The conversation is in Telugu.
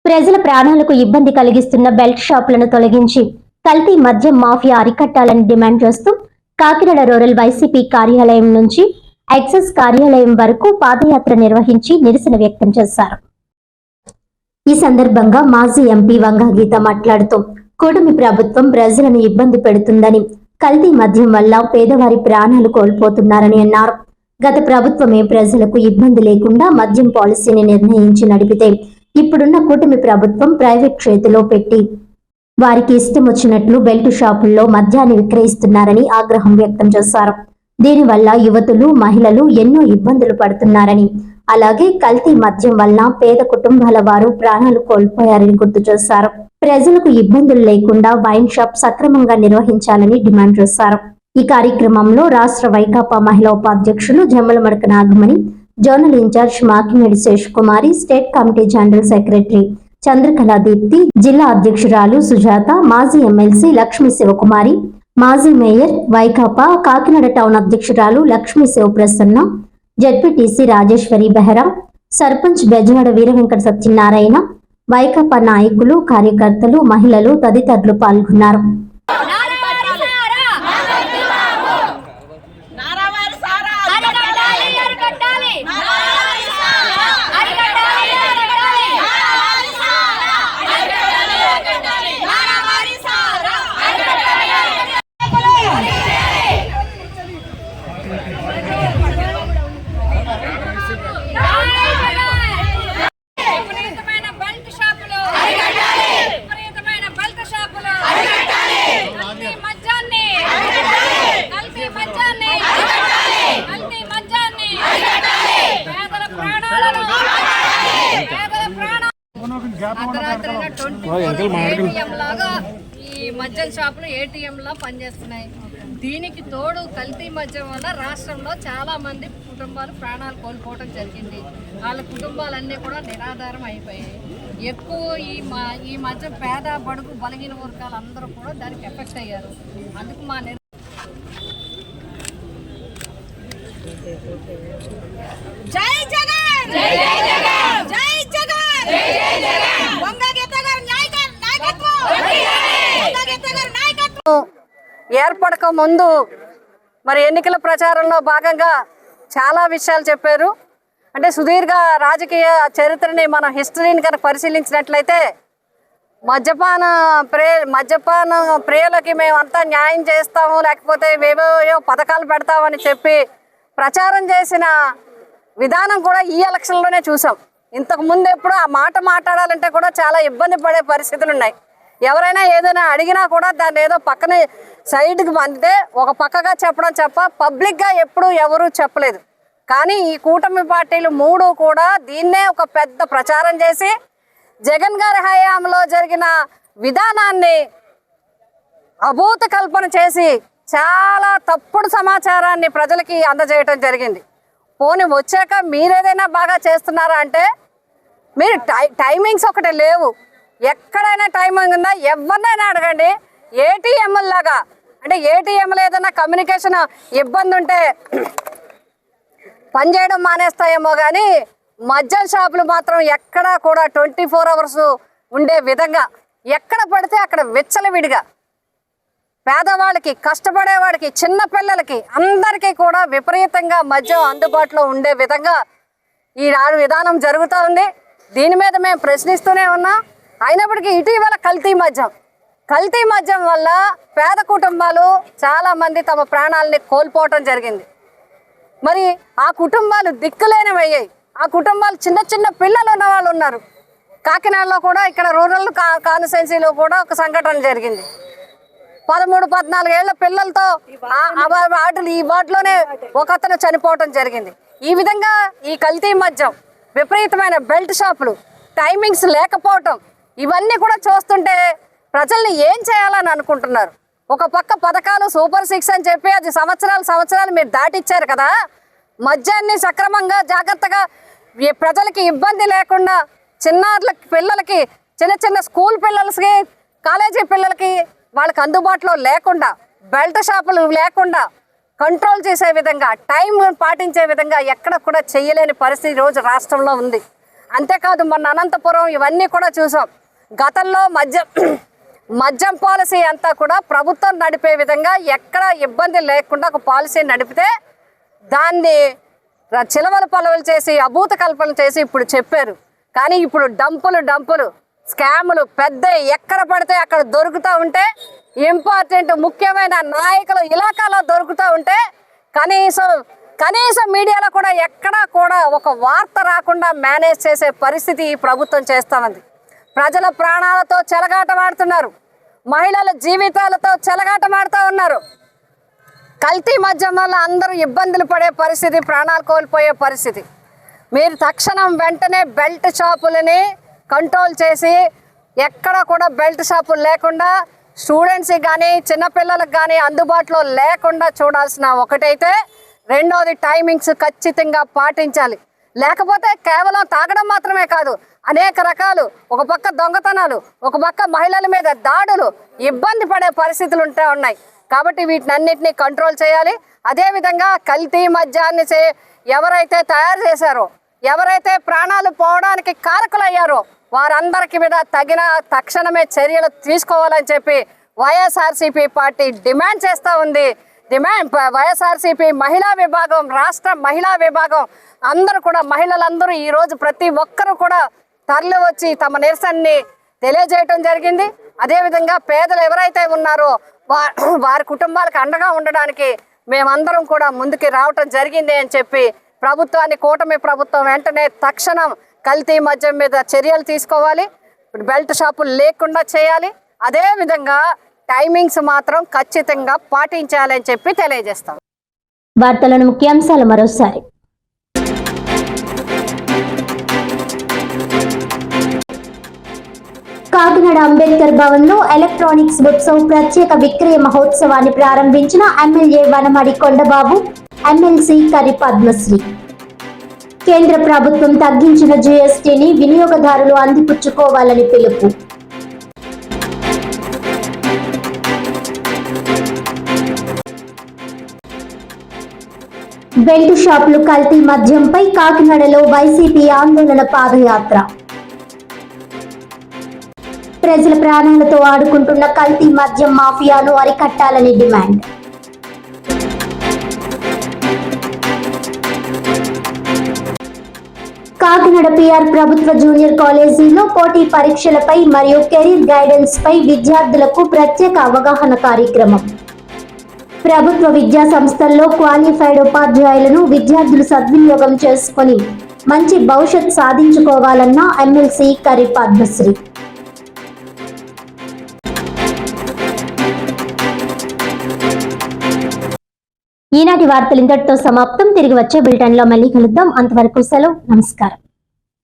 ప్రజల ప్రాణాలకు ఇబ్బంది కలిగిస్తున్న బెల్ట్ షాపులను తొలగించి కల్తీ మద్యం మాఫియా అరికట్టాలని డిమాండ్ చేస్తూ కాకినాడ రూరల్ వైసీపీ కార్యాలయం నుంచి ఎక్సైజ్ కార్యాలయం వరకు పాదయాత్ర నిర్వహించి నిరసన వ్యక్తం చేశారు. ఈ సందర్భంగా మాజీ ఎంపీ వంగా గీత మాట్లాడుతూ కూటమి ప్రభుత్వం ప్రజలను ఇబ్బంది పెడుతుందని, కల్తీ మద్యం వల్ల పేదవారి ప్రాణాలు కోల్పోతున్నారని అన్నారు. గత ప్రభుత్వమే ప్రజలకు ఇబ్బంది లేకుండా మద్యం పాలసీని నిర్ణయించి నడిపితే ఇప్పుడున్న కూటమి ప్రభుత్వం ప్రైవేట్ చేతిలో పెట్టి వారికి ఇష్టం వచ్చినట్లు బెల్ట్ షాపుల్లో మద్యాన్ని విక్రయిస్తున్నారని ఆగ్రహం వ్యక్తం చేశారు. దీనివల్ల యువతులు, మహిళలు ఎన్నో ఇబ్బందులు పడుతున్నారని, అలాగే కల్తీ మద్యం వల్ల పేద కుటుంబాల వారు ప్రాణాలు కోల్పోయారని గుర్తు చేశారు. ప్రజలకు ఇబ్బందులు లేకుండా వైన్ షాప్ సక్రమంగా నిర్వహించాలని డిమాండ్ చేశారు. ఈ కార్యక్రమంలో రాష్ట్ర వైకాపా మహిళా ఉపాధ్యక్షులు Jammalamadaka Nagamani, zonal incharge Makinedi Seshakumari, state committee general secretary Chandrakala Deepti, జిల్లా అధ్యక్షురాలు సుజాత, మాజీ ఎమ్మెల్సీ లక్ష్మీ శివకుమారి, మాజీ మేయర్ వైకాపా కాకినాడ టౌన్ అధ్యక్షురాలు లక్ష్మీ శివప్రసన్న, జడ్పీటీసీ రాజేశ్వరి బెహరా, సర్పంచ్ బెజవాడ వీరవెంకట సత్యనారాయణ, వైకాపా నాయకులు, కార్యకర్తలు, మహిళలు తదితరులు పాల్గొన్నారు. ఈ మద్యం షాపులు ఏటీఎం లా పనిచేస్తున్నాయి. దీనికి తోడు కల్తీ మద్యం వల్ల రాష్ట్రంలో చాలా మంది కుటుంబాలు ప్రాణాలు కోల్పోవడం జరిగింది. వాళ్ళ కుటుంబాలన్నీ కూడా నిరాధారం అయిపోయాయి. ఎక్కువ ఈ మద్యం పేద, బడుగు, బలహీన వర్గాలు అందరూ కూడా దానికి ఎఫెక్ట్ అయ్యారు. అందుకు మా జై జగన్, జై జగన్, జై జగన్, జై జగన్. వంగా గీత గారి నాయకత్వం ఏర్పడక ముందు మరి ఎన్నికల ప్రచారంలో భాగంగా చాలా విషయాలు చెప్పారు. అంటే సుదీర్ఘ రాజకీయ చరిత్రని మనం హిస్టరీని కనుక పరిశీలించినట్లయితే మద్యపాన ప్రియులకి మేమంతా న్యాయం చేస్తాము, లేకపోతే ఏవేవో పథకాలు పెడతామని చెప్పి ప్రచారం చేసిన విధానం కూడా ఈ ఎలక్షన్లోనే చూసాం. ఇంతకు ముందు ఎప్పుడు ఆ మాట మాట్లాడాలంటే కూడా చాలా ఇబ్బంది పడే పరిస్థితులు ఉన్నాయి. ఎవరైనా ఏదైనా అడిగినా కూడా దాన్ని ఏదో పక్కనే సైడ్కి పంపితే ఒక పక్కగా చెప్పడం తప్ప పబ్లిక్గా ఎప్పుడు ఎవరూ చెప్పలేదు. కానీ ఈ కూటమి పార్టీలు మూడు కూడా దీన్నే ఒక పెద్ద ప్రచారం చేసి జగన్ గారి హయాంలో జరిగిన విధానాన్ని అభూత కల్పన చేసి చాలా తప్పుడు సమాచారాన్ని ప్రజలకి అందజేయటం జరిగింది. పోనీ వచ్చాక మీరేదైనా బాగా చేస్తున్నారా అంటే మీరు టైమింగ్స్ ఒకటి లేవు. ఎక్కడైనా టైమింగ్ ఉందా? ఎవరినైనా అడగండి. ఏటీఎంఎల్ లాగా, అంటే ఏటీఎంలో ఏదైనా కమ్యూనికేషన్ ఇబ్బంది ఉంటే పనిచేయడం మానేస్తాయేమో, కానీ మద్యం షాపులు మాత్రం ఎక్కడా కూడా 24 hours ఉండే విధంగా ఎక్కడ పడితే అక్కడ విచ్చలవిడిగా పేదవాళ్ళకి, కష్టపడేవాడికి, చిన్న పిల్లలకి అందరికీ కూడా విపరీతంగా మద్యం అందుబాటులో ఉండే విధంగా ఈ విధానం జరుగుతూ ఉంది. దీని మీద మేము ప్రశ్నిస్తూనే ఉన్నాం. అయినప్పటికీ ఇటీవల కల్తీ మద్యం వల్ల పేద కుటుంబాలు చాలామంది తమ ప్రాణాలని కోల్పోవటం జరిగింది. మరి ఆ కుటుంబాలు దిక్కులేనివయ్యాయి. ఆ కుటుంబాలు చిన్న చిన్న పిల్లలు ఉన్న వాళ్ళు ఉన్నారు. కాకినాడలో కూడా ఇక్కడ రూరల్ కాన్స్టిట్యుయెన్సీలో కూడా ఒక సంఘటన జరిగింది. 13-14 ఏళ్ల పిల్లలతో ఈ వార్డులోనే ఒక అతను చనిపోవటం జరిగింది. ఈ విధంగా ఈ కల్తీ మద్యం, విపరీతమైన బెల్ట్ షాపులు, టైమింగ్స్ లేకపోవటం, ఇవన్నీ కూడా చూస్తుంటే ప్రజల్ని ఏం చేయాలని అనుకుంటున్నారు? ఒక పక్క పథకాలు సూపర్ 6 అని చెప్పి అది సంవత్సరాలు మీరు దాటిచ్చారు కదా. మద్యాన్ని సక్రమంగా, జాగ్రత్తగా ప్రజలకి ఇబ్బంది లేకుండా, పిల్లలకి, చిన్న స్కూల్ పిల్లలకి, కాలేజీ పిల్లలకి వాళ్ళకి అందుబాటులో లేకుండా, బెల్ట్ షాపులు లేకుండా కంట్రోల్ చేసే విధంగా, టైం పాటించే విధంగా ఎక్కడ కూడా చేయలేని పరిస్థితి రోజు రాష్ట్రంలో ఉంది. అంతేకాదు మొన్న అనంతపురం ఇవన్నీ కూడా చూసాం. గతంలో మద్యం పాలసీ అంతా కూడా ప్రభుత్వం నడిపే విధంగా ఎక్కడ ఇబ్బంది లేకుండా ఒక పాలసీ నడిపితే దాన్ని చిలవలు పలవలు చేసి అభూత కల్పన చేసి ఇప్పుడు చెప్పారు. కానీ ఇప్పుడు డంపులు స్కాములు పెద్ద ఎక్కడ పడితే అక్కడ దొరుకుతూ ఉంటే, ఇంపార్టెంట్ ముఖ్యమైన నాయకులు ఇలాకాలో దొరుకుతూ ఉంటే కనీసం మీడియాలో కూడా ఎక్కడా కూడా ఒక వార్త రాకుండా మేనేజ్ చేసే పరిస్థితి ఈ ప్రభుత్వం చేస్తోంది. ప్రజల ప్రాణాలతో చెలగాటమాడుతున్నారు, మహిళల జీవితాలతో చెలగాటమాడుతూ ఉన్నారు. కల్తీ మద్యం వల్ల అందరూ ఇబ్బందులు పడే పరిస్థితి, ప్రాణాలు కోల్పోయే పరిస్థితి. మీరు తక్షణం వెంటనే బెల్ట్ షాపులని కంట్రోల్ చేసి ఎక్కడ కూడా బెల్ట్ షాపులు లేకుండా స్టూడెంట్స్కి కానీ చిన్నపిల్లలకు కానీ అందుబాటులో లేకుండా చూడాల్సిన ఒకటైతే, రెండోది టైమింగ్స్ ఖచ్చితంగా పాటించాలి. లేకపోతే కేవలం తాగడం మాత్రమే కాదు, అనేక రకాలు, ఒక పక్క దొంగతనాలు, ఒక పక్క మహిళల మీద దాడులు, ఇబ్బంది పడే పరిస్థితులు ఉన్నాయి. కాబట్టి వీటినన్నిటినీ కంట్రోల్ చేయాలి. అదేవిధంగా కల్తీ మద్యాన్ని ఎవరైతే తయారు చేశారో, ఎవరైతే ప్రాణాలు పోవడానికి కారకులయ్యారో వారందరికీ మీద తక్షణమే చర్యలు తీసుకోవాలని చెప్పి వైఎస్ఆర్సీపీ పార్టీ డిమాండ్ చేస్తూ ఉంది. వైఎస్ఆర్సీపీ మహిళా విభాగం, రాష్ట్ర మహిళా విభాగం అందరూ కూడా, మహిళలందరూ ఈరోజు ప్రతి ఒక్కరూ కూడా తరలి వచ్చి తమ నిరసనని తెలియజేయటం జరిగింది. అదేవిధంగా పేదలు ఎవరైతే ఉన్నారో వారి కుటుంబాలకు అండగా ఉండడానికి మేమందరం కూడా ముందుకు రావటం జరిగింది అని చెప్పి కూటమి ప్రభుత్వం వెంటనే తక్షణం కల్తీ మద్యం మీద చర్యలు తీసుకోవాలి, బెల్ట్ షాపులు లేకుండా చేయాలి. అదేవిధంగా టైమింగ్స్ మాత్రం ఖచ్చితంగా పాటించాలని చెప్పి తెలియజేస్తాం. వార్తలను ముఖ్యాంశాలు మరోసారి. కాకినాడ అంబేద్కర్ భవన్ లో ఎలక్ట్రానిక్స్ ఉత్సవ్ ప్రత్యేక విక్రయ మహోత్సవాన్ని ప్రారంభించిన ఎమ్మెల్యే వనమాడి కొండబాబు, ఎమ్మెల్సీ కరి పద్మశ్రీ. కేంద్ర ప్రభుత్వం తగ్గించిన జీఎస్టీని వినియోగదారులు అందిపుచ్చుకోవాలని పిలుపు. బెల్ట్ షాపులు కల్తీ మద్యంపై కాకినాడలో వైసీపీ ఆందోళన పాదయాత్ర. ప్రజల ప్రాణాలతో ఆడుకుంటున్న కల్తీ మద్యం మాఫియాను అరికట్టాలని డిమాండ్. కాకినాడ పిఆర్ ప్రభుత్వ జూనియర్ కాలేజీలో పోటీ పరీక్షలపై మరియు కెరీర్ గైడెన్స్ పై విద్యార్థులకు ప్రత్యేక అవగాహన కార్యక్రమం. ప్రభుత్వ విద్యా సంస్థల్లో క్వాలిఫైడ్ ఉపాధ్యాయులను విద్యార్థులు సద్వినియోగం చేసుకుని మంచి భవిష్యత్ సాధించుకోవాలన్న ఎమ్మెల్సీ కరి పద్మశ్రీ. ఈనాటి వార్తలు ఇంతటితో సమాప్తం. తిరిగి వచ్చే బులెటిన్లో మళ్ళీ కలుద్దాం. అంతవరకు సెలవు. నమస్కారం.